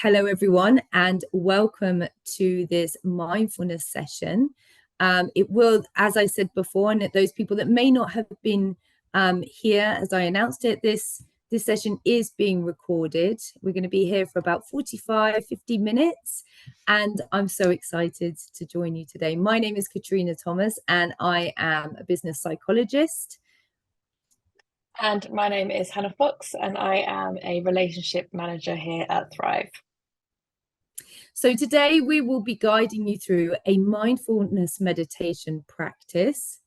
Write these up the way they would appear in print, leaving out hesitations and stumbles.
Hello, everyone, and welcome to this mindfulness session. It will, as I said before, and those people that may not have been here as I announced it, this session is being recorded. We're going to be here for about 50 minutes, and I'm so excited to join you today. My name is Katrina Thomas, and I am a business psychologist. And my name is Hannah Fox, and I am a relationship manager here at Thrive. So today we will be guiding you through a mindfulness meditation practice.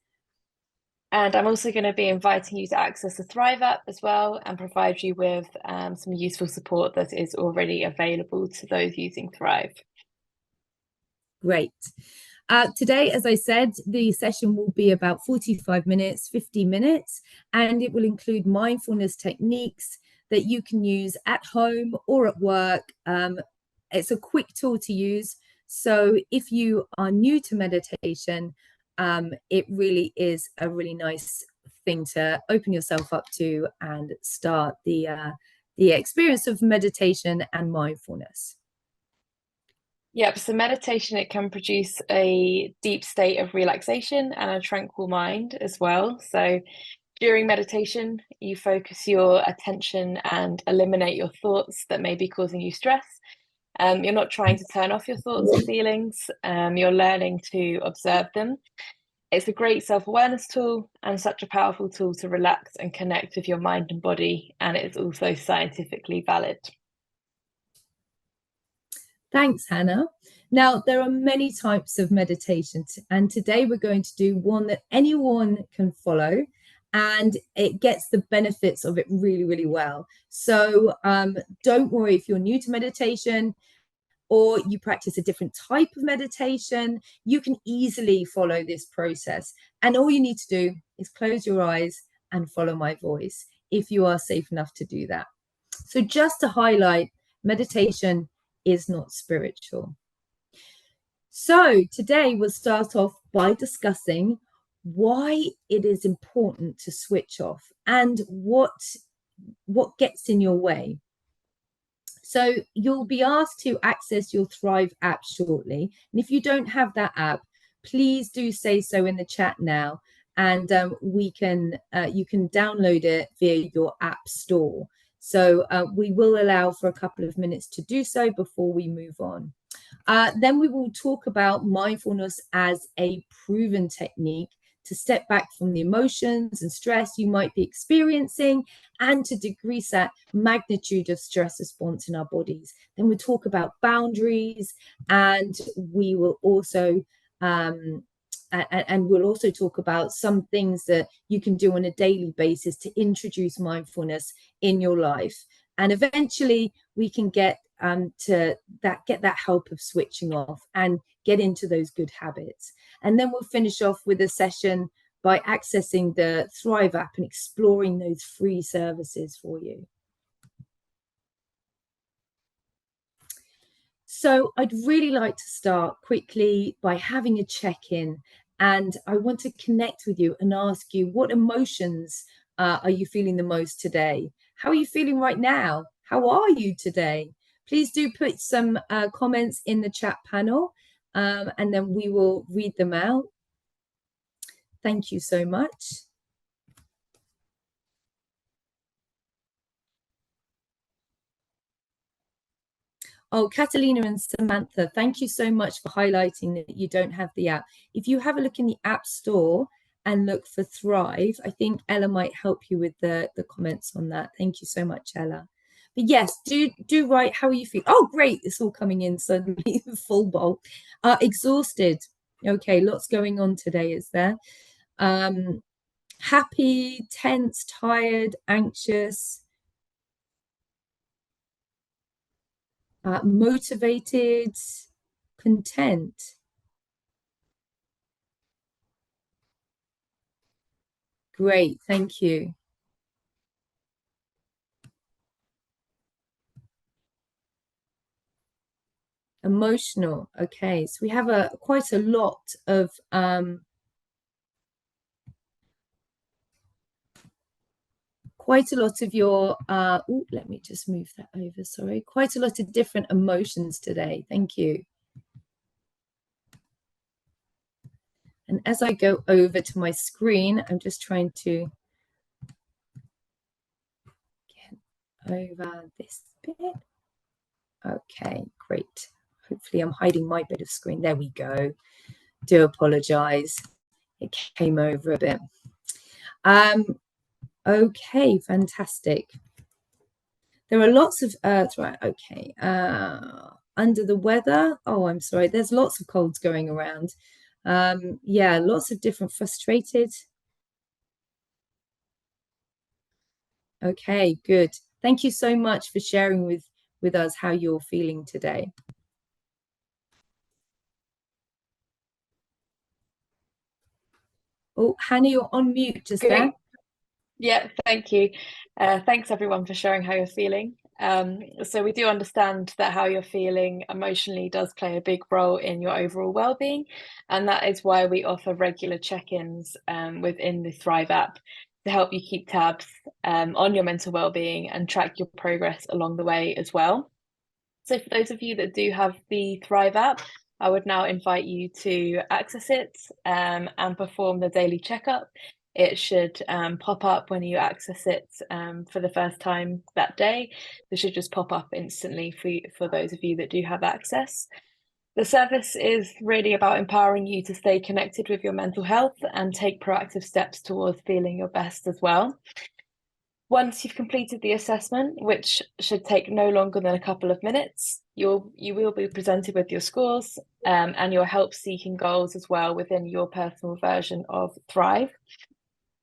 And I'm also going to be inviting you to access the Thrive app as well and provide you with some useful support that is already available to those using Thrive. Great. Today, as I said, the session will be about 45 minutes, 50 minutes, and it will include mindfulness techniques that you can use at home or at work. It's a quick tool to use. So if you are new to meditation, it really is a really nice thing to open yourself up to and start the experience of meditation and mindfulness. Yep, so meditation, it can produce a deep state of relaxation and a tranquil mind as well. So during meditation, you focus your attention and eliminate your thoughts that may be causing you stress. You're not trying to turn off your thoughts or feelings. You're learning to observe them. It's a great self-awareness tool and such a powerful tool to relax and connect with your mind and body. And it's also scientifically valid. Thanks, Hannah. Now, there are many types of meditation, and today we're going to do one that anyone can follow, and it gets the benefits of it really, really well. So don't worry if you're new to meditation or you practice a different type of meditation, you can easily follow this process. And all you need to do is close your eyes and follow my voice if you are safe enough to do that. So just to highlight, meditation is not spiritual. So today we'll start off by discussing why it is important to switch off and what gets in your way. So you'll be asked to access your Thrive app shortly. And if you don't have that app, please do say so in the chat now. And you can download it via your app store. So we will allow for a couple of minutes to do so before we move on. Then we will talk about mindfulness as a proven technique to step back from the emotions and stress you might be experiencing and to decrease that magnitude of stress response in our bodies. Then we'll talk about boundaries, and we will also we'll also talk about some things that you can do on a daily basis to introduce mindfulness in your life. And eventually we can get that help of switching off and get into those good habits. And then we'll finish off with a session by accessing the Thrive app and exploring those free services for you. So I'd really like to start quickly by having a check-in, and I want to connect with you and ask you, what emotions are you feeling the most today? How are you feeling right now? How are you today? Please do put some comments in the chat panel, and then we will read them out. Thank you so much. Oh, Catalina and Samantha, thank you so much for highlighting that you don't have the app. If you have a look in the App Store and look for Thrive, I think Ella might help you with the comments on that. Thank you so much, Ella. But yes, do write, how are you feeling? Oh, great, it's all coming in suddenly, full bulk. Exhausted. Okay, lots going on today, is there? Happy, tense, tired, anxious. Motivated, content. Great, thank you. Emotional. Okay, so we have quite a lot of quite a lot of your, let me just move that over, sorry, quite a lot of different emotions today. Thank you. And as I go over to my screen, I'm just trying to get over this bit. Okay, great. Hopefully I'm hiding my bit of screen. There we go. Do apologize. It came over a bit. Okay, fantastic. There are lots of right, okay. Under the weather. Oh, I'm sorry. There's lots of colds going around. Yeah, lots of different frustrated. Okay, good. Thank you so much for sharing with us how you're feeling today. Oh, Hannah, you're on mute just Great. there. Yeah, thank you. Thanks everyone for sharing how you're feeling. So we do understand that how you're feeling emotionally does play a big role in your overall well-being, and that is why we offer regular check-ins within the Thrive app to help you keep tabs on your mental well-being and track your progress along the way as well. So for those of you that do have the Thrive app, I would now invite you to access it and perform the daily checkup. It should pop up when you access it for the first time that day. It should just pop up instantly for those of you that do have access. The service is really about empowering you to stay connected with your mental health and take proactive steps towards feeling your best as well. Once you've completed the assessment, which should take no longer than a couple of minutes, you will be presented with your scores and your help-seeking goals as well within your personal version of Thrive.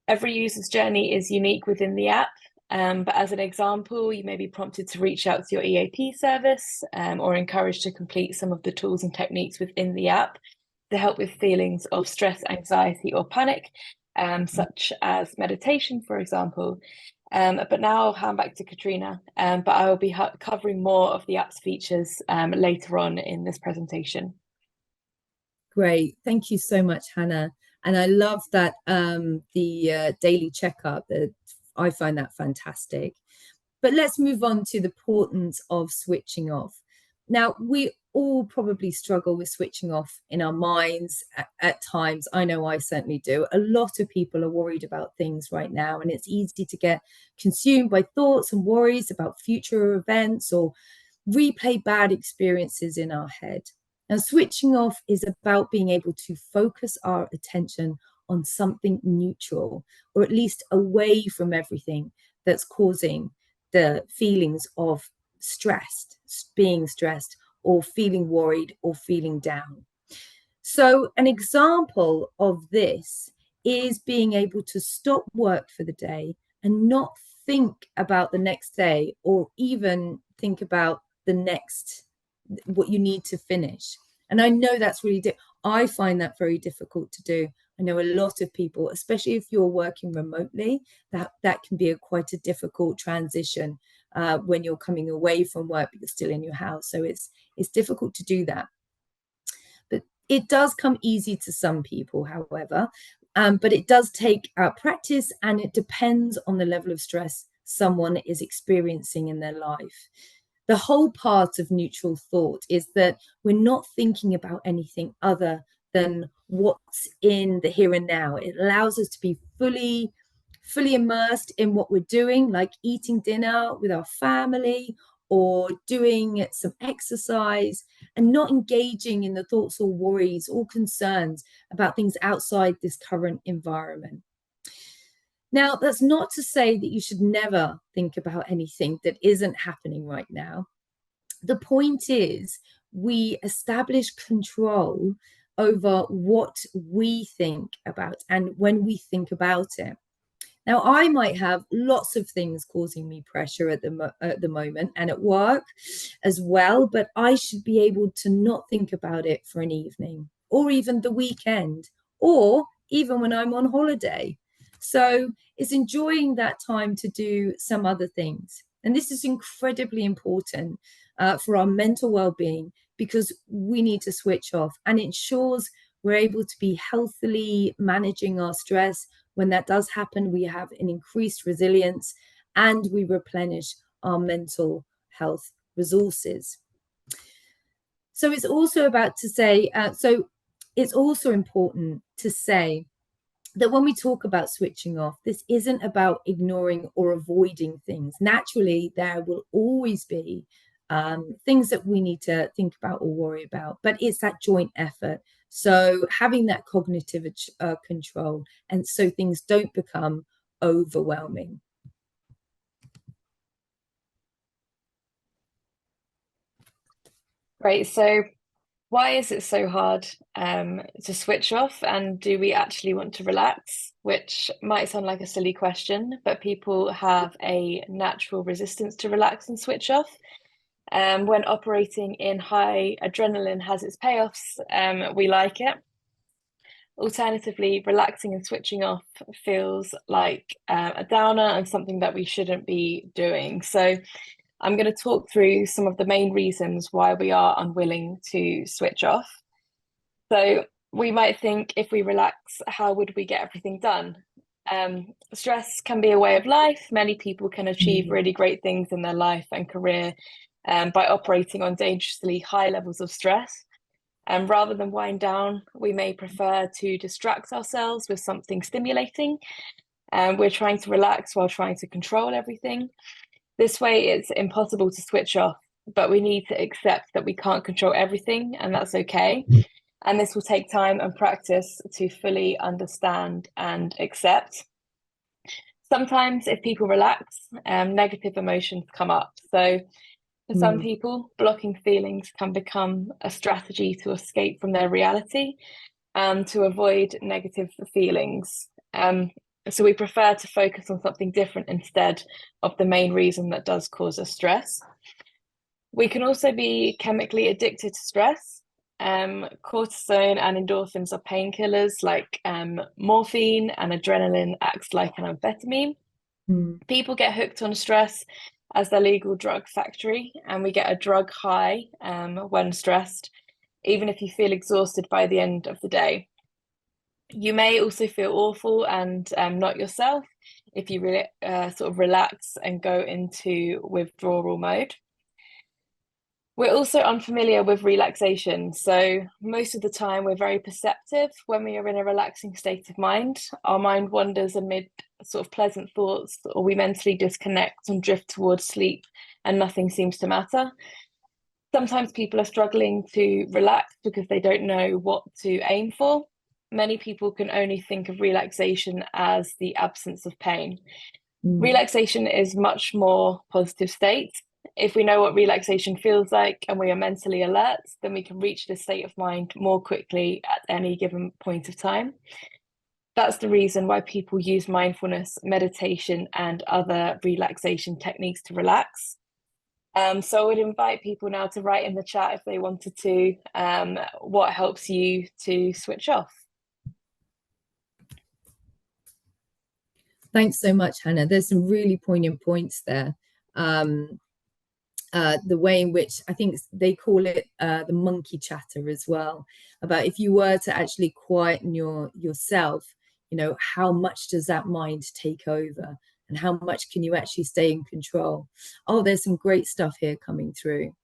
Every user's journey is unique within the app, but as an example, you may be prompted to reach out to your EAP service or encouraged to complete some of the tools and techniques within the app to help with feelings of stress, anxiety, or panic, such as meditation, for example. But now I'll hand back to Katrina, but I will be covering more of the app's features later on in this presentation. Great. Thank you so much, Hannah. And I love that the daily checkup. I find that fantastic. But let's move on to the importance of switching off. Now, we all probably struggle with switching off in our minds at times. I know I certainly do. A lot of people are worried about things right now, and it's easy to get consumed by thoughts and worries about future events or replay bad experiences in our head. Now, switching off is about being able to focus our attention on something neutral, or at least away from everything that's causing the feelings of being stressed, or feeling worried, or feeling down. So an example of this is being able to stop work for the day and not think about the next day, or even think about what you need to finish. And I know that's really I find that very difficult to do. I know a lot of people, especially if you're working remotely, that can be quite a difficult transition when you're coming away from work but you're still in your house. So it's difficult to do that. But it does come easy to some people, however, but it does take practice, and it depends on the level of stress someone is experiencing in their life. The whole part of neutral thought is that we're not thinking about anything other than what's in the here and now. It allows us to be fully immersed in what we're doing, like eating dinner with our family or doing some exercise, and not engaging in the thoughts or worries or concerns about things outside this current environment. Now, that's not to say that you should never think about anything that isn't happening right now. The point is, we establish control over what we think about and when we think about it. Now, I might have lots of things causing me pressure at the moment, and at work as well, but I should be able to not think about it for an evening, or even the weekend, or even when I'm on holiday. So it's enjoying that time to do some other things. And this is incredibly important for our mental well-being, because we need to switch off, and it ensures we're able to be healthily managing our stress. When that does happen, we have an increased resilience and we replenish our mental health resources. So it's also about to say, it's also important to say that when we talk about switching off, this isn't about ignoring or avoiding things. Naturally, there will always be things that we need to think about or worry about, but it's that joint effort. So having that cognitive control, and so things don't become overwhelming. Great. So why is it so hard to switch off, and do we actually want to relax? Which might sound like a silly question, but people have a natural resistance to relax and switch off. When operating in high adrenaline has its payoffs, we like it. Alternatively, relaxing and switching off feels like a downer and something that we shouldn't be doing. So I'm going to talk through some of the main reasons why we are unwilling to switch off. So we might think, if we relax, how would we get everything done? Stress can be a way of life. Many people can achieve really great things in their life and career by operating on dangerously high levels of stress. And rather than wind down, we may prefer to distract ourselves with something stimulating. We're trying to relax while trying to control everything. This way, it's impossible to switch off, but we need to accept that we can't control everything, and that's okay. And this will take time and practice to fully understand and accept. Sometimes if people relax, negative emotions come up. So for some people, blocking feelings can become a strategy to escape from their reality and to avoid negative feelings. So we prefer to focus on something different instead of the main reason that does cause us stress. We can also be chemically addicted to stress. Cortisone and endorphins are painkillers, like morphine, and adrenaline acts like an amphetamine. People get hooked on stress as their legal drug factory, and we get a drug high when stressed, even if you feel exhausted by the end of the day. You may also feel awful and not yourself if you really sort of relax and go into withdrawal mode. We're also unfamiliar with relaxation, so most of the time we're very perceptive when we are in a relaxing state of mind. Our mind wanders amid sort of pleasant thoughts, or we mentally disconnect and drift towards sleep, and nothing seems to matter. Sometimes people are struggling to relax because they don't know what to aim for. Many people can only think of relaxation as the absence of pain. Relaxation is much more positive state. If we know what relaxation feels like and we are mentally alert, then we can reach this state of mind more quickly at any given point of time. That's the reason why people use mindfulness, meditation, and other relaxation techniques to relax. So I would invite people now to write in the chat, if they wanted to, what helps you to switch off. Thanks so much, Hannah. There's some really poignant points there. The way in which I think they call it the monkey chatter as well, about if you were to actually quieten yourself, how much does that mind take over, and how much can you actually stay in control? Oh, there's some great stuff here coming through.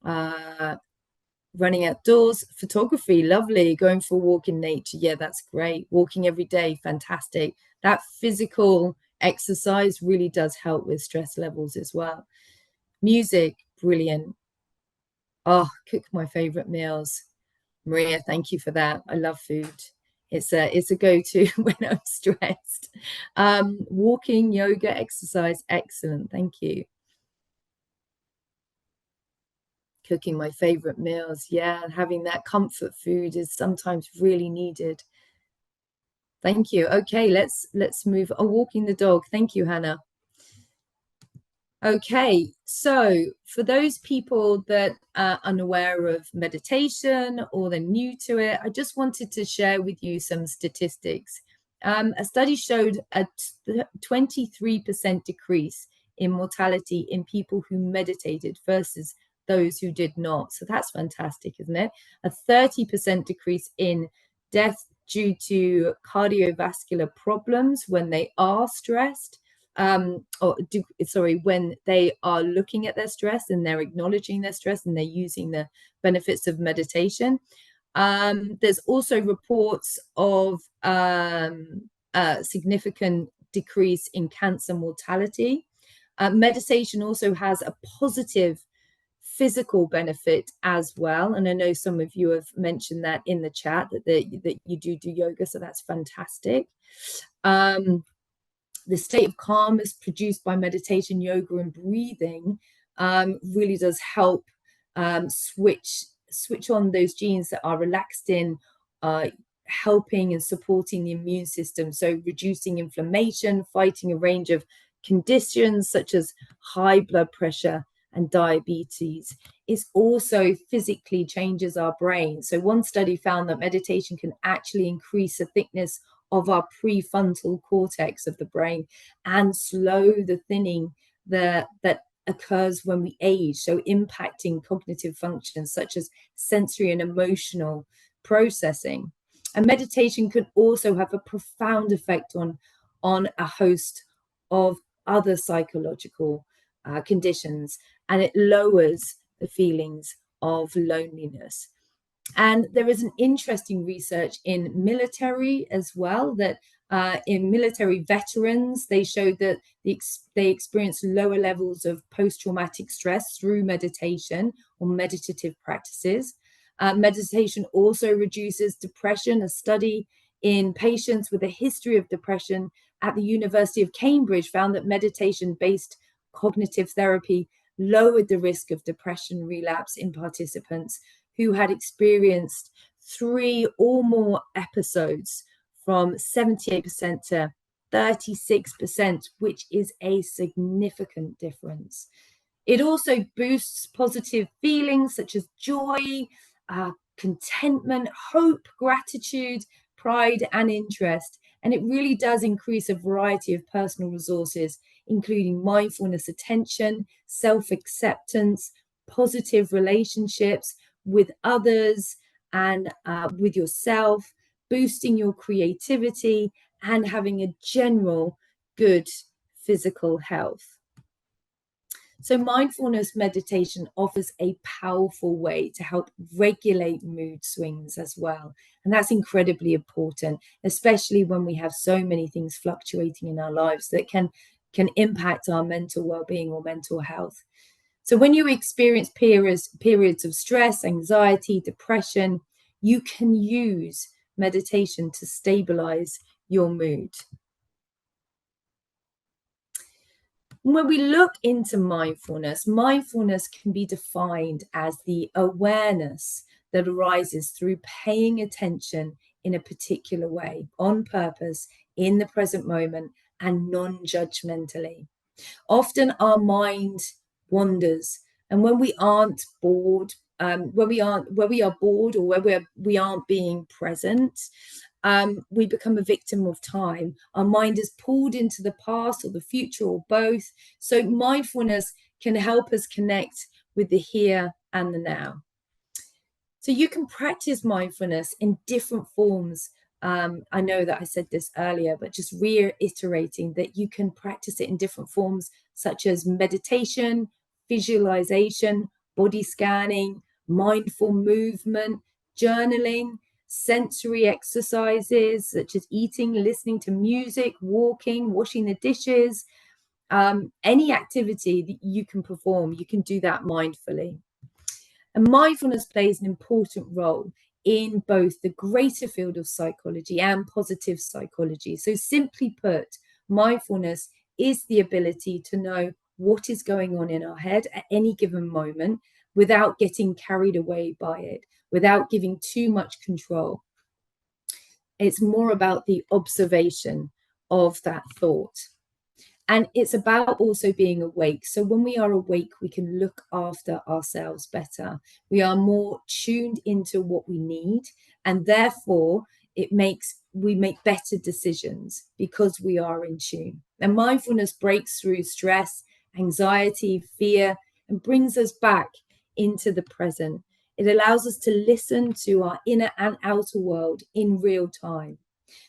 Running outdoors, photography, lovely. Going for a walk in nature, yeah, that's great. Walking every day, fantastic. That physical exercise really does help with stress levels as well. Music, brilliant. Oh, cook my favorite meals. Maria, thank you for that. I love food. It's a go-to when I'm stressed. Walking, yoga, exercise, excellent. Thank you. Cooking my favorite meals, yeah, having that comfort food is sometimes really needed. Thank you. Okay, let's move. Oh, walking the dog. Thank you, Hannah. Okay, so for those people that are unaware of meditation or they're new to it, I just wanted to share with you some statistics. A study showed a 23% decrease in mortality in people who meditated versus those who did not. So that's fantastic, isn't it? A 30% decrease in death due to cardiovascular problems when they are stressed, when they are looking at their stress and they're acknowledging their stress and they're using the benefits of meditation. There's also reports of significant decrease in cancer mortality. Meditation also has a positive physical benefit as well, and I know some of you have mentioned that in the chat, that you do yoga, so that's fantastic. The state of calm is produced by meditation, yoga, and breathing really does help switch on those genes that are relaxin, helping and supporting the immune system, so reducing inflammation, fighting a range of conditions such as high blood pressure and diabetes. It also physically changes our brain. So one study found that meditation can actually increase the thickness of our prefrontal cortex of the brain and slow the thinning that occurs when we age, so impacting cognitive functions such as sensory and emotional processing. And meditation can also have a profound effect on a host of other psychological conditions, and it lowers the feelings of loneliness. And there is an interesting research in military as well, that in military veterans, they showed that they experience lower levels of post-traumatic stress through meditation or meditative practices. Meditation also reduces depression. A study in patients with a history of depression at the University of Cambridge found that meditation-based cognitive therapy lowered the risk of depression relapse in participants who had experienced 3 or more episodes, from 78% to 36%, which is a significant difference. It also boosts positive feelings such as joy, contentment, hope, gratitude, pride, and interest. And it really does increase a variety of personal resources, including mindfulness, attention, self-acceptance, positive relationships with others and with yourself, boosting your creativity, and having a general good physical health. So mindfulness meditation offers a powerful way to help regulate mood swings as well. And that's incredibly important, especially when we have so many things fluctuating in our lives that can impact our mental well-being or mental health. So when you experience periods of stress, anxiety, depression, you can use meditation to stabilize your mood. When we look into mindfulness, mindfulness can be defined as the awareness that arises through paying attention in a particular way, on purpose, in the present moment, and non-judgmentally. Often our mind wanders, and when we aren't bored, when we are bored, or where we aren't being present, we become a victim of time. Our mind is pulled into the past or the future or both. So mindfulness can help us connect with the here and the now. So you can practice mindfulness in different forms. I know that I said this earlier, but just reiterating that you can practice it in different forms, such as meditation, visualization, body scanning, mindful movement, journaling, sensory exercises such as eating, listening to music, walking, washing the dishes. Any activity that you can perform, you can do that mindfully. And mindfulness plays an important role in both the greater field of psychology and positive psychology. So simply put, mindfulness is the ability to know what is going on in our head at any given moment without getting carried away by it, without giving too much control. It's more about the observation of that thought. And it's about also being awake. So when we are awake, we can look after ourselves better. We are more tuned into what we need, and therefore we make better decisions because we are in tune. And mindfulness breaks through stress, anxiety, fear, and brings us back into the present. It allows us to listen to our inner and outer world in real time.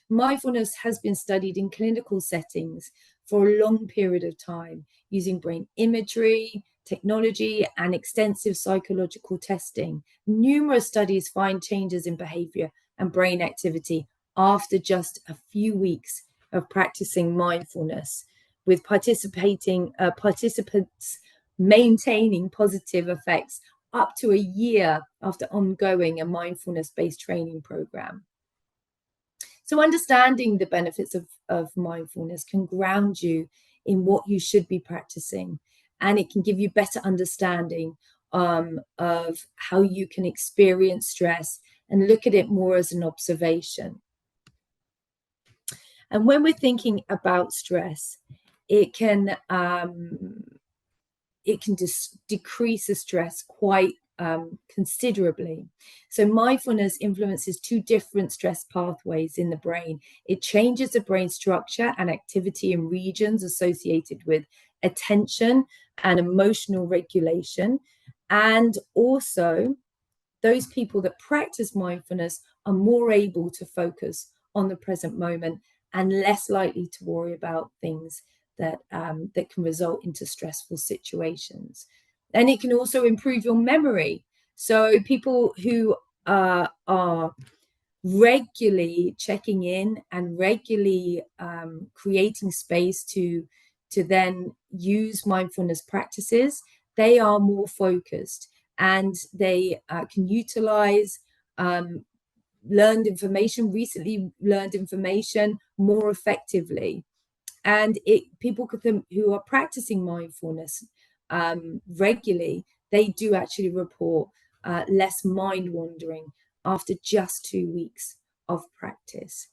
Mindfulness has been studied in clinical settings for a long period of time using brain imagery, technology, and extensive psychological testing. Numerous studies find changes in behavior and brain activity after just a few weeks of practicing mindfulness, with participants maintaining positive effects up to a year after ongoing a mindfulness-based training program. So understanding the benefits of mindfulness can ground you in what you should be practicing, and it can give you better understanding of how you can experience stress and look at it more as an observation. And when we're thinking about stress, it can decrease the stress quite considerably. So mindfulness influences two different stress pathways in the brain. It changes the brain structure and activity in regions associated with attention and emotional regulation. And also, those people that practice mindfulness are more able to focus on the present moment and less likely to worry about things that can result into stressful situations. And it can also improve your memory. So people who are regularly checking in and regularly creating space to then use mindfulness practices, they are more focused, and they can utilize recently learned information more effectively. And people who are practicing mindfulness regularly, they do actually report less mind wandering after just 2 weeks of practice.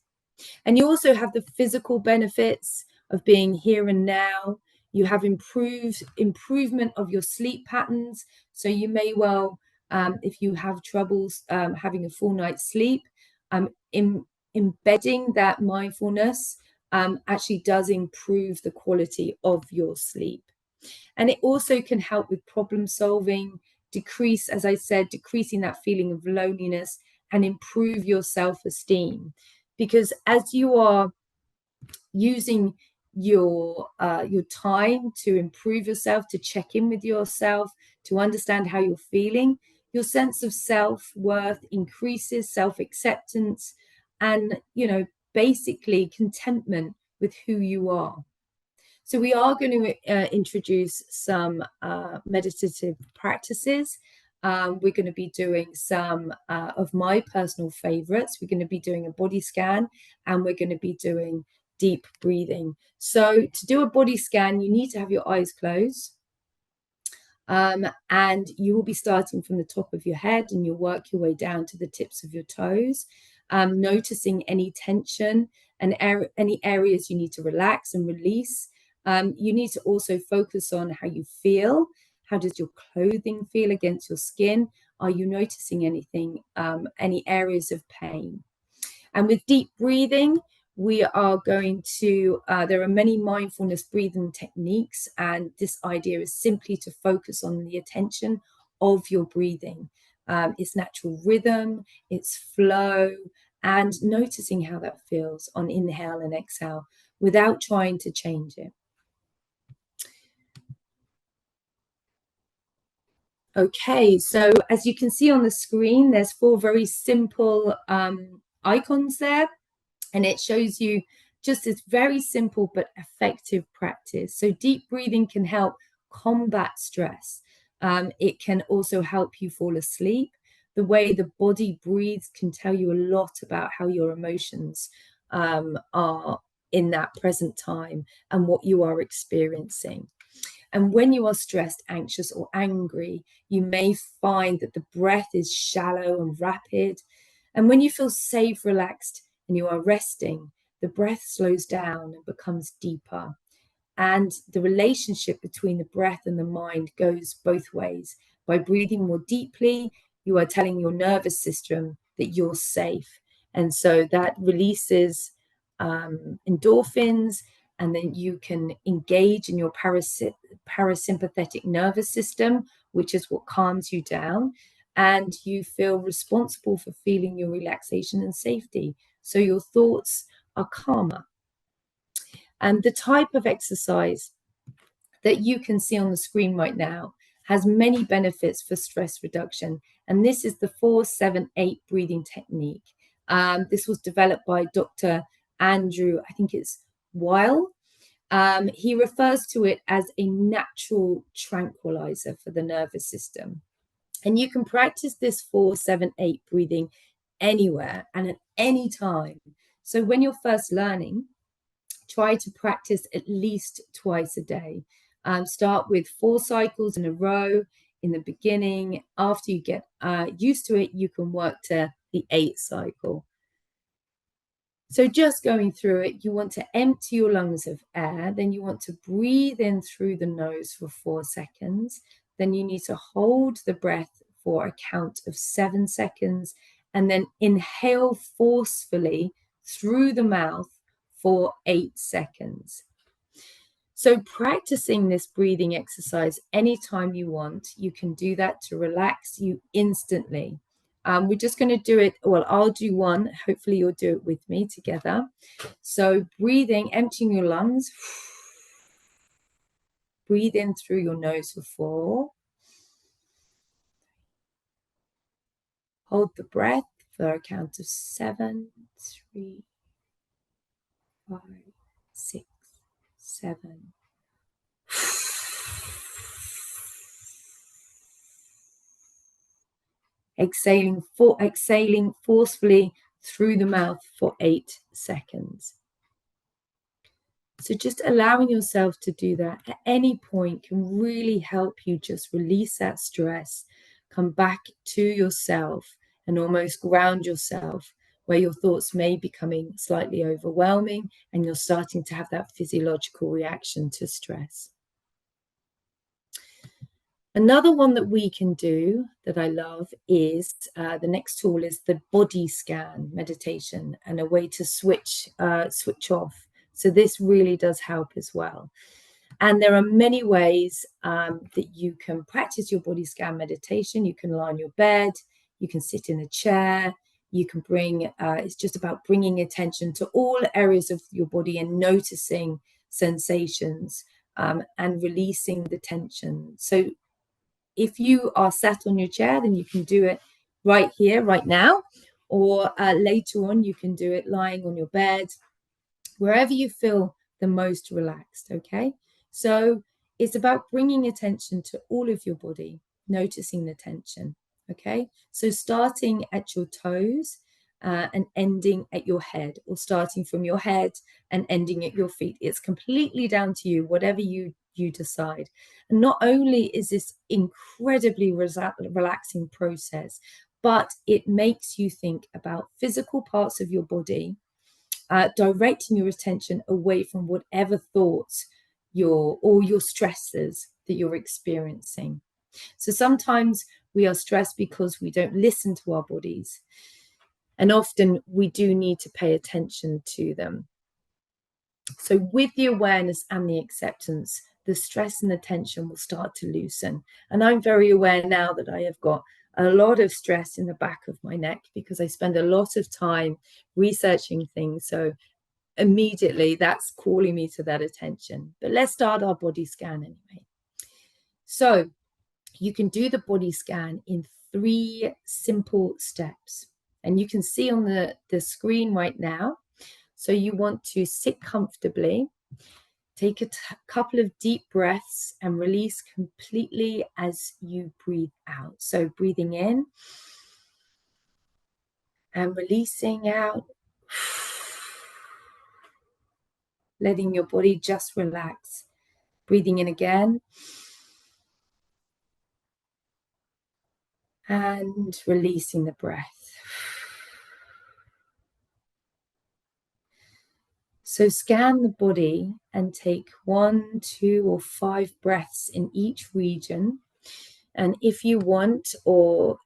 And you also have the physical benefits of being here and now. You have improvement of your sleep patterns. So you may well, if you have troubles having a full night's sleep, embedding that mindfulness actually does improve the quality of your sleep. And it also can help with problem solving, as I said, decreasing that feeling of loneliness, and improve your self-esteem. Because as you are using your time to improve yourself, to check in with yourself, to understand how you're feeling, your sense of self-worth increases, self-acceptance, and basically contentment with who you are. So we are going to introduce some meditative practices. We're going to be doing some of my personal favorites. We're going to be doing a body scan, and we're going to be doing deep breathing. So to do a body scan, you need to have your eyes closed. And you will be starting from the top of your head, and you'll work your way down to the tips of your toes, noticing any tension and any areas you need to relax and release. You need to also focus on how you feel. How does your clothing feel against your skin? Are you noticing anything, any areas of pain? And with deep breathing, we are going to, there are many mindfulness breathing techniques, and this idea is simply to focus on the attention of your breathing, its natural rhythm, its flow, and noticing how that feels on inhale and exhale without trying to change it. Okay, so as you can see on the screen, there's 4 very simple icons there, and it shows you just this very simple but effective practice. So deep breathing can help combat stress. It can also help you fall asleep. The way the body breathes can tell you a lot about how your emotions are in that present time and what you are experiencing. And when you are stressed, anxious, or angry, you may find that the breath is shallow and rapid. And when you feel safe, relaxed, and you are resting, the breath slows down and becomes deeper. And the relationship between the breath and the mind goes both ways. By breathing more deeply, you are telling your nervous system that you're safe. And so that releases endorphins, and then you can engage in your parasympathetic nervous system, which is what calms you down. and you feel responsible for feeling your relaxation and safety. So your thoughts are calmer. And the type of exercise that you can see on the screen right now has many benefits for stress reduction. And this is the 4-7-8 breathing technique. This was developed by Dr. Andrew, I think it's Weil. He refers to it as a natural tranquilizer for the nervous system. And you can practice this 4-7-8 breathing anywhere and at any time. So when you're first learning, try to practice at least twice a day. Start with 4 cycles in a row in the beginning. After you get used to it, you can work to the 8th cycle. So just going through it, you want to empty your lungs of air. Then you want to breathe in through the nose for 4 seconds. Then you need to hold the breath for a count of 7 seconds. And then inhale forcefully through the mouth for 8 seconds. So practicing this breathing exercise anytime you want, you can do that to relax you instantly. We're just going to do it. Well, I'll do one. Hopefully you'll do it with me together. So breathing, emptying your lungs. Breathe in through your nose for 4. Hold the breath for a count of 7, 3, 5, 6, 7. Exhaling forcefully through the mouth for 8 seconds. So just allowing yourself to do that at any point can really help you just release that stress, come back to yourself and almost ground yourself where your thoughts may be becoming slightly overwhelming and you're starting to have that physiological reaction to stress. Another one that we can do that I love is the next tool is the body scan meditation, and a way to switch off. So this really does help as well. And there are many ways that you can practice your body scan meditation. You can lie on your bed, you can sit in a chair, you can it's just about bringing attention to all areas of your body and noticing sensations and releasing the tension. So if you are sat on your chair, then you can do it right here, right now, or later on, you can do it lying on your bed, wherever you feel the most relaxed, okay? So it's about bringing attention to all of your body, noticing the tension, okay? So starting at your toes and ending at your head, or starting from your head and ending at your feet. It's completely down to you, whatever you decide. And not only is this incredibly relaxing process, but it makes you think about physical parts of your body, directing your attention away from whatever thoughts or your stresses that you're experiencing. So sometimes we are stressed because we don't listen to our bodies, and often we do need to pay attention to them. So with the awareness and the acceptance, the stress and the tension will start to loosen. And I'm very aware now that I have got a lot of stress in the back of my neck because I spend a lot of time researching things. So immediately that's calling me to that attention. But let's start our body scan anyway. So you can do the body scan in 3 simple steps. And you can see on the screen right now. So you want to sit comfortably, take a couple of deep breaths and release completely as you breathe out. So breathing in and releasing out, letting your body just relax. Breathing in again and releasing the breath. So scan the body and take 1, 2, or 5 breaths in each region. And if you want, or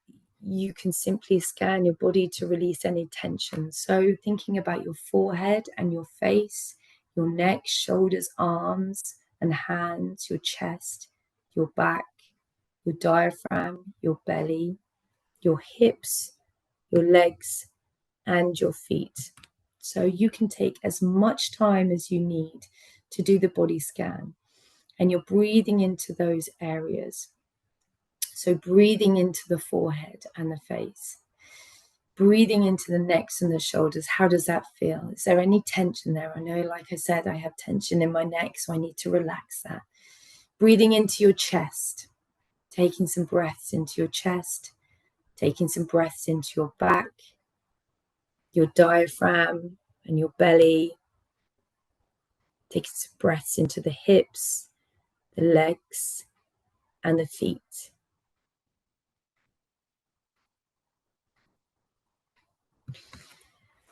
you can simply scan your body to release any tension. So thinking about your forehead and your face, your neck, shoulders, arms and hands, your chest, your back, your diaphragm, your belly, your hips, your legs, and your feet. So you can take as much time as you need to do the body scan, and you're breathing into those areas. So breathing into the forehead and the face, breathing into the necks and the shoulders. How does that feel? Is there any tension there? I know, like I said, I have tension in my neck, so I need to relax that. Breathing into your chest, taking some breaths into your chest, taking some breaths into your back, your diaphragm and your belly. Taking some breaths into the hips, the legs, and the feet.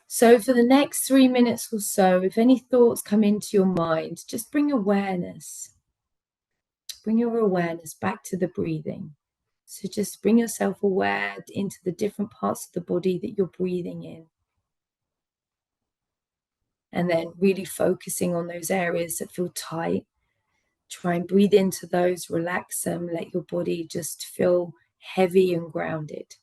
So for the next 3 minutes or so, if any thoughts come into your mind, just bring your awareness back to the breathing. So just bring yourself aware into the different parts of the body that you're breathing in. And then really focusing on those areas that feel tight. Try and breathe into those, relax them, let your body just feel heavy and grounded.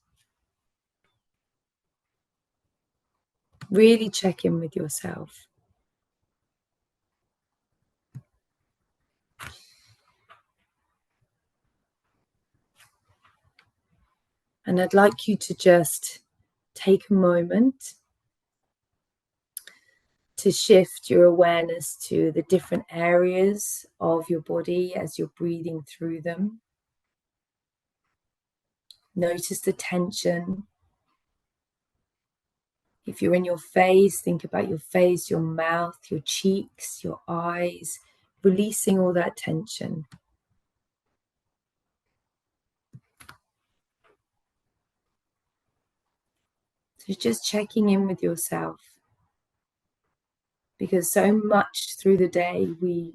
Really check in with yourself. And I'd like you to just take a moment to shift your awareness to the different areas of your body as you're breathing through them. Notice the tension. If you're in your face, think about your face, your mouth, your cheeks, your eyes, releasing all that tension. So just checking in with yourself, because so much through the day we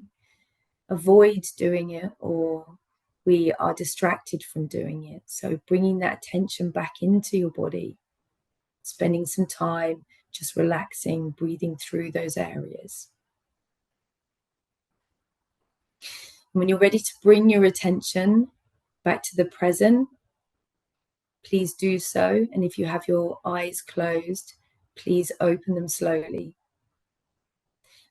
avoid doing it or we are distracted from doing it. So bringing that attention back into your body, spending some time just relaxing, breathing through those areas. When you're ready to bring your attention back to the present, please do so. And if you have your eyes closed, please open them slowly.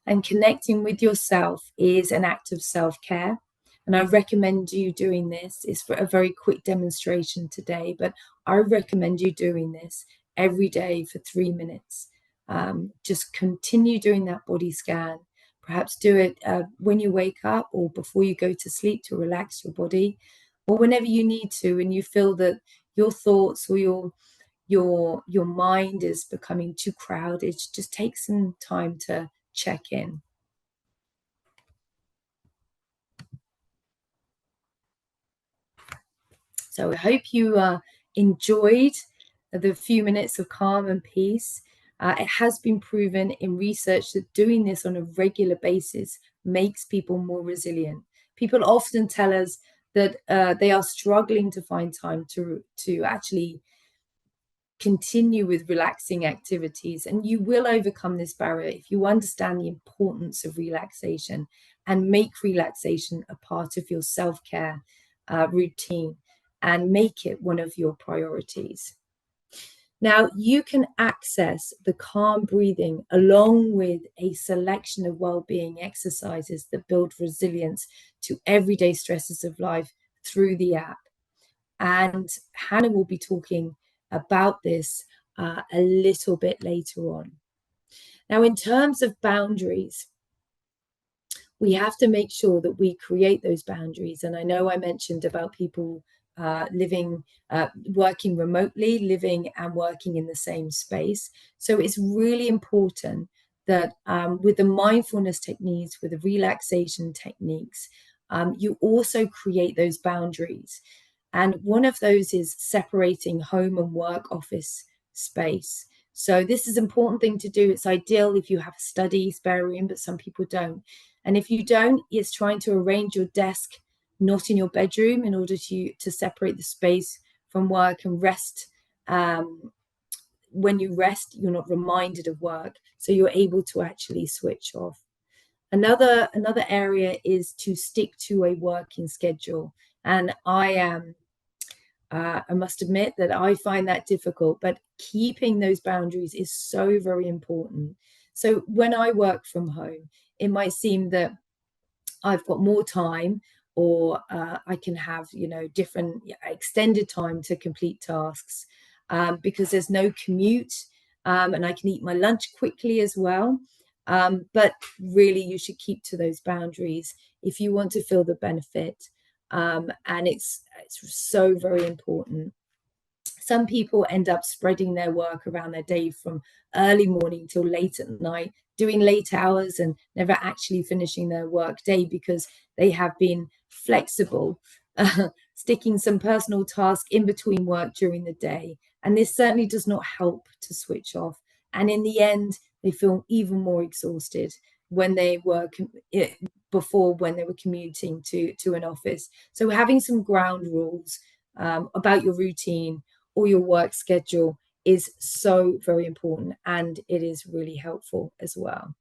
And connecting with yourself is an act of self-care. And I recommend you doing this. It's for a very quick demonstration today, but I recommend you doing this every day for 3 minutes. Just continue doing that body scan. Perhaps do it when you wake up or before you go to sleep to relax your body, or whenever you need to and you feel that your thoughts or your mind is becoming too crowded. Just take some time to check in. So I hope you enjoyed the few minutes of calm and peace. It has been proven in research that doing this on a regular basis makes people more resilient. People often tell us that they are struggling to find time to actually continue with relaxing activities, and you will overcome this barrier if you understand the importance of relaxation and make relaxation a part of your self-care routine and make it one of your priorities. Now, you can access the calm breathing along with a selection of well-being exercises that build resilience to everyday stresses of life through the app. And Hannah will be talking about this a little bit later on. Now, in terms of boundaries, we have to make sure that we create those boundaries. And I know I mentioned about people working remotely, living and working in the same space. So it's really important that with the mindfulness techniques, with the relaxation techniques, you also create those boundaries. And one of those is separating home and work office space. So this is an important thing to do. It's ideal if you have a study spare room, but some people don't. And if you don't, it's trying to arrange your desk not in your bedroom in order to separate the space from work and rest. When you rest, you're not reminded of work, so you're able to actually switch off. Another area is to stick to a working schedule. And I am I must admit that I find that difficult, but keeping those boundaries is so very important. So when I work from home, it might seem that I've got more time, or I can have, different extended time to complete tasks, because there's no commute, and I can eat my lunch quickly as well. But really, you should keep to those boundaries if you want to feel the benefit. And it's so very important. Some people end up spreading their work around their day from early morning till late at night, doing late hours and never actually finishing their work day because they have been flexible, sticking some personal task in between work during the day. And this certainly does not help to switch off. And in the end, they feel even more exhausted when they were before, when they were commuting to an office. So having some ground rules about your routine or your work schedule is so very important, and it is really helpful as well.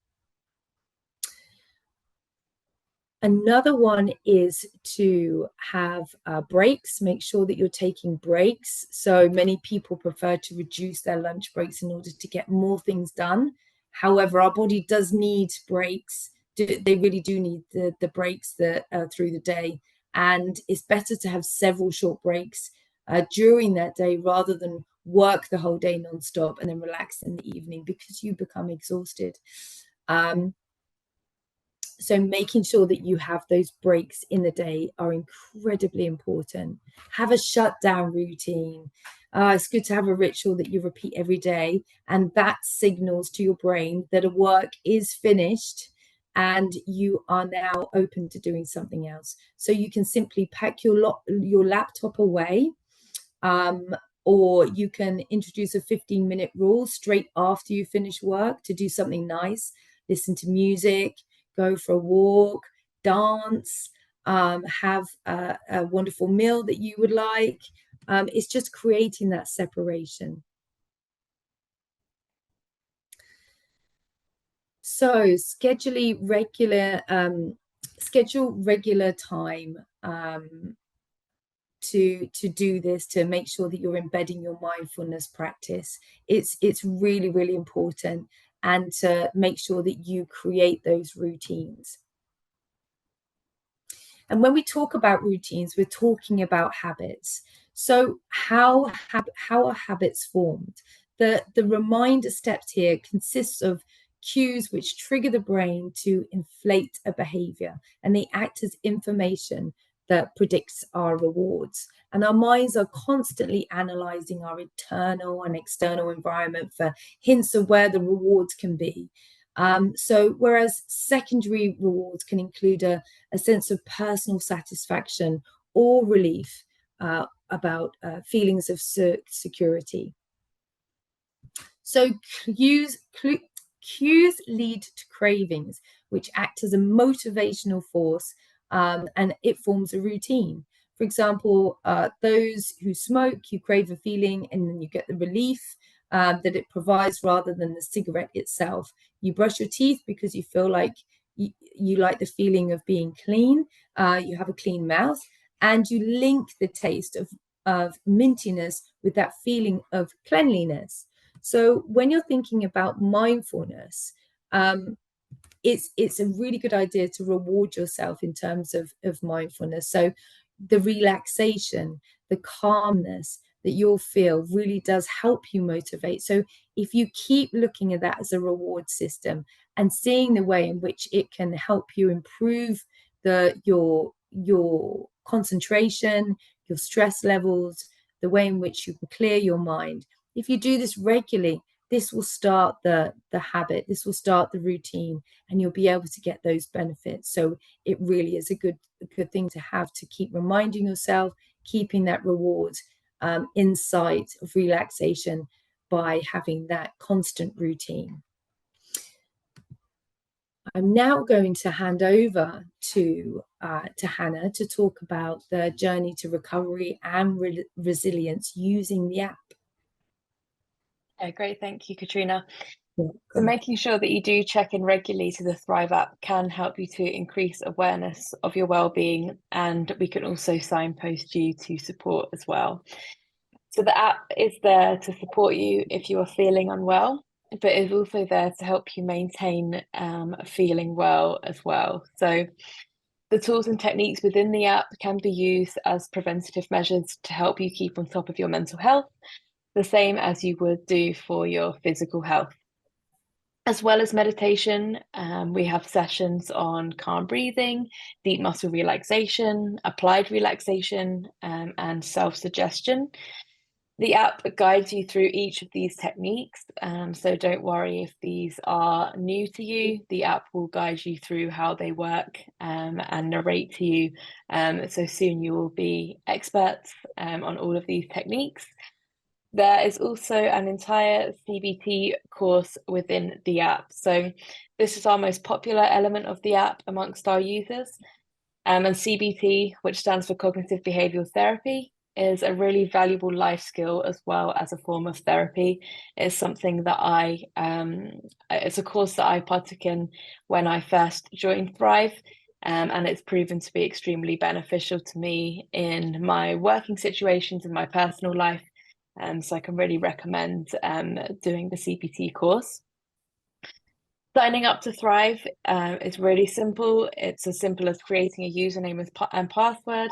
Another one is to have breaks. Make sure that you're taking breaks. So many people prefer to reduce their lunch breaks in order to get more things done. However, our body does need breaks. They really do need the breaks that through the day. And it's better to have several short breaks during that day rather than work the whole day nonstop and then relax in the evening, because you become exhausted. So making sure that you have those breaks in the day are incredibly important. Have a shutdown routine. It's good to have a ritual that you repeat every day, and that signals to your brain that a work is finished and you are now open to doing something else. So you can simply pack your laptop away, or you can introduce a 15-minute rule straight after you finish work to do something nice. Listen to music, go for a walk, dance, have a wonderful meal that you would like. It's just creating that separation. So schedule regular time to do this, to make sure that you're embedding your mindfulness practice. It's really, really important, and to make sure that you create those routines. And when we talk about routines, we're talking about habits. So how are habits formed? The reminder steps here consists of cues which trigger the brain to inflate a behavior, and they act as information that predicts our rewards. And our minds are constantly analyzing our internal and external environment for hints of where the rewards can be. So whereas secondary rewards can include a sense of personal satisfaction or relief about feelings of security. So cues lead to cravings, which act as a motivational force, and it forms a routine. For example, those who smoke, you crave a feeling and then you get the relief that it provides rather than the cigarette itself. You brush your teeth because you feel like you like the feeling of being clean. You have a clean mouth, and you link the taste of mintiness with that feeling of cleanliness. So when you're thinking about mindfulness, it's a really good idea to reward yourself in terms of mindfulness. So the relaxation, the calmness that you'll feel really does help you motivate. So if you keep looking at that as a reward system and seeing the way in which it can help you improve your concentration, your stress levels, the way in which you can clear your mind, if you do this regularly, this will start the habit, this will start the routine, and you'll be able to get those benefits. So it really is a good thing to have, to keep reminding yourself, keeping that reward insight of relaxation by having that constant routine. I'm now going to hand over to Hannah to talk about the journey to recovery and resilience using the app. Yeah, great. Thank you, Katrina. So making sure that you do check in regularly to the Thrive app can help you to increase awareness of your well-being, and we can also signpost you to support as well. So the app is there to support you if you are feeling unwell, but is also there to help you maintain feeling well as well. So the tools and techniques within the app can be used as preventative measures to help you keep on top of your mental health, the same as you would do for your physical health. As well as meditation, we have sessions on calm breathing, deep muscle relaxation, applied relaxation, and self-suggestion. The app guides you through each of these techniques, so don't worry if these are new to you. The app will guide you through how they work and narrate to you, so soon you will be experts on all of these techniques. There is also an entire CBT course within the app. So this is our most popular element of the app amongst our users. And CBT, which stands for Cognitive Behavioral Therapy, is a really valuable life skill as well as a form of therapy. It's something that it's a course that I partook in when I first joined Thrive. And it's proven to be extremely beneficial to me in my working situations, in my personal life. So I can really recommend doing the CBT course. Signing up to Thrive is really simple. It's as simple as creating a username and password,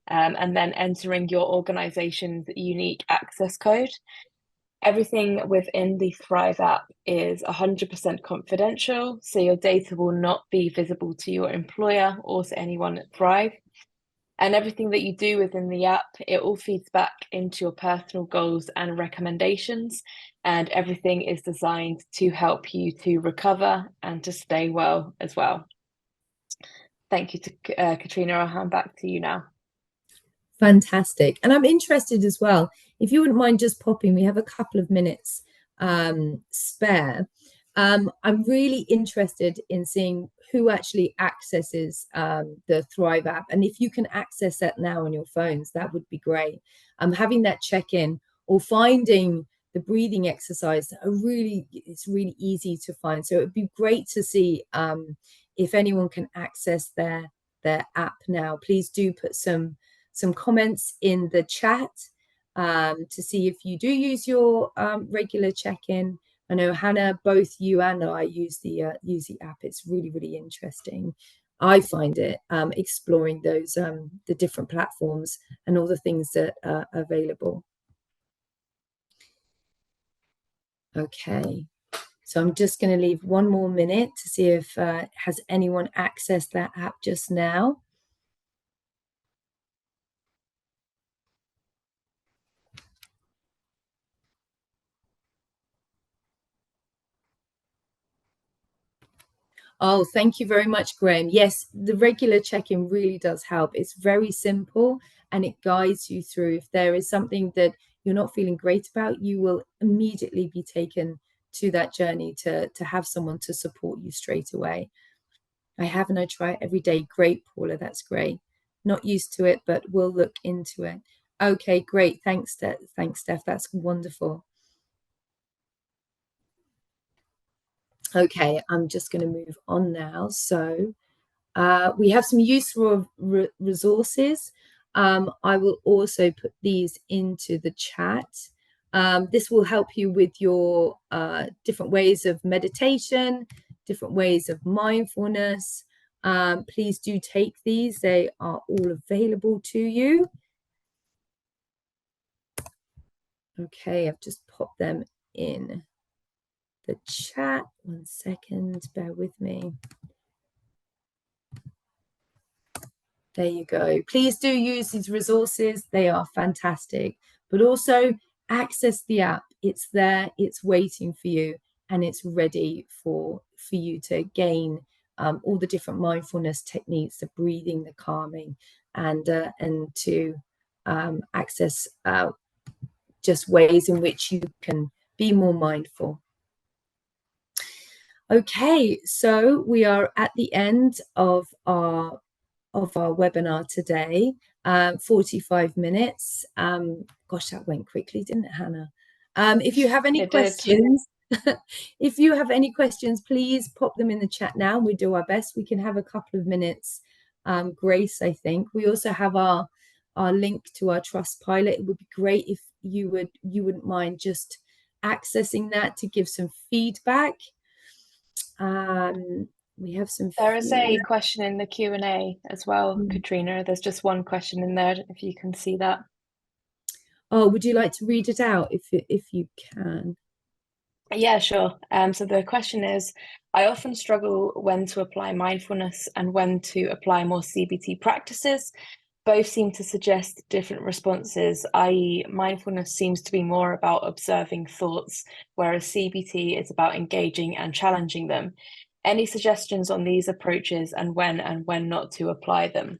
and then entering your organization's unique access code. Everything within the Thrive app is 100% confidential, so your data will not be visible to your employer or to anyone at Thrive. And everything that you do within the app, it all feeds back into your personal goals and recommendations. And everything is designed to help you to recover and to stay well as well. Thank you to Katrina. I'll hand back to you now. Fantastic. And I'm interested as well, if you wouldn't mind just popping, we have a couple of minutes spare. I'm really interested in seeing who actually accesses the Thrive app. And if you can access that now on your phones, that would be great. Having that check-in or finding the breathing exercise it's really easy to find. So it would be great to see if anyone can access their app now. Please do put some comments in the chat to see if you do use your regular check-in. I know Hannah, both you and I use the app. It's really, really interesting. I find it exploring those the different platforms and all the things that are available. Okay, so I'm just going to leave one more minute to see if has anyone accessed that app just now. Oh, thank you very much, Graham. Yes, the regular check-in really does help. It's very simple and it guides you through. If there is something that you're not feeling great about, you will immediately be taken to that journey to have someone to support you straight away. I have and I try it every day. Great, Paula, that's great. Not used to it, but we'll look into it. Okay, great. Thanks, Steph. That's wonderful. Okay, I'm just going to move on now. So we have some useful resources. I will also put these into the chat. This will help you with your different ways of meditation, different ways of mindfulness. Please do take these. They are all available to you. Okay, I've just popped them in the chat. 1 second, bear with me. There you go. Please do use these resources. They are fantastic. But also access the app. It's there, it's waiting for you, and it's ready for you to gain all the different mindfulness techniques, the breathing, the calming, and to access just ways in which you can be more mindful. Okay, so we are at the end of our webinar today, 45 minutes. Gosh, that went quickly, didn't it, Hannah? If you have any questions, If you have any questions, please pop them in the chat now. We do our best. We can have a couple of minutes grace, I think. We also have our link to our Trust Pilot. It would be great if you wouldn't mind just accessing that to give some feedback. We have some. There is a question in the Q&A as well, Katrina. There's just one question in there, if you can see that. Oh, would you like to read it out if you can? Yeah, sure. So the question is, I often struggle when to apply mindfulness and when to apply more CBT practices. Both seem to suggest different responses, i.e., mindfulness seems to be more about observing thoughts, whereas CBT is about engaging and challenging them. Any suggestions on these approaches and when not to apply them?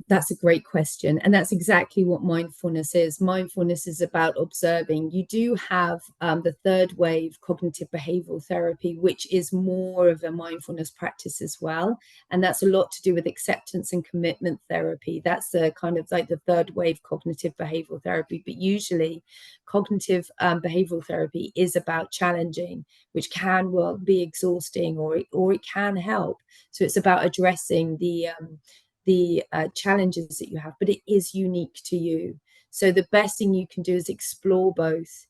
That's a great question. And that's exactly what mindfulness is. Mindfulness is about observing. You do have the third wave cognitive behavioral therapy, which is more of a mindfulness practice as well. And that's a lot to do with acceptance and commitment therapy. That's the kind of like the third wave cognitive behavioral therapy. But usually cognitive behavioral therapy is about challenging, which can be exhausting or it can help. So it's about addressing the challenges that you have, but it is unique to you. So the best thing you can do is explore both.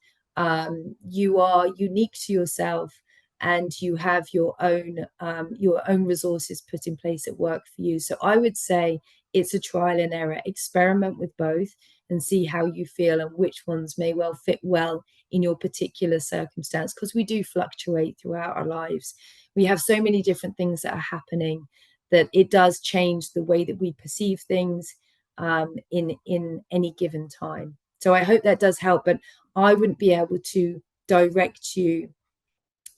You are unique to yourself, and you have your own resources put in place at work for you. So I would say it's a trial and error. Experiment with both and see how you feel and which ones may well fit well in your particular circumstance, because we do fluctuate throughout our lives. We have so many different things that are happening that it does change the way that we perceive things in any given time. So I hope that does help, but I wouldn't be able to direct you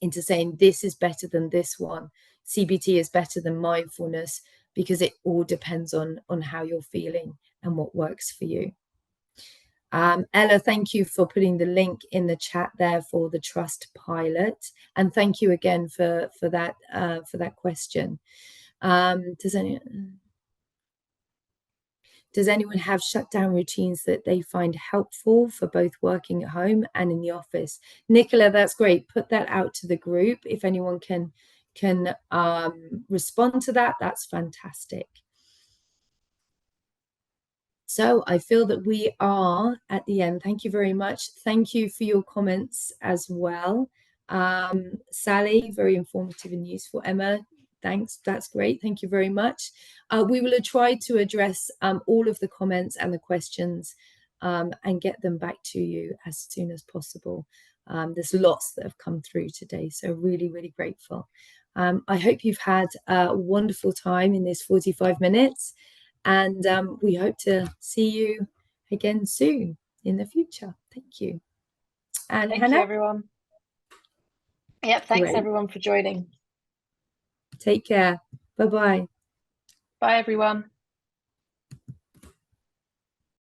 into saying this is better than this one. CBT is better than mindfulness, because it all depends on how you're feeling and what works for you. Ella, thank you for putting the link in the chat there for the Trust Pilot, and thank you again for that question. Does anyone have shutdown routines that they find helpful for both working at home and in the office? Nicola, that's great. Put that out to the group. If anyone can respond to that, that's fantastic. So I feel that we are at the end. Thank you very much. Thank you for your comments as well. Sally, very informative and useful. Emma, thanks. That's great. Thank you very much. We will try to address all of the comments and the questions and get them back to you as soon as possible. There's lots that have come through today, so really, really grateful. I hope you've had a wonderful time in this 45 minutes. And we hope to see you again soon in the future. Thank you. And thank Hannah? you, everyone. Yep, thanks Great. everyone for joining. Take care. Bye-bye. Bye, everyone.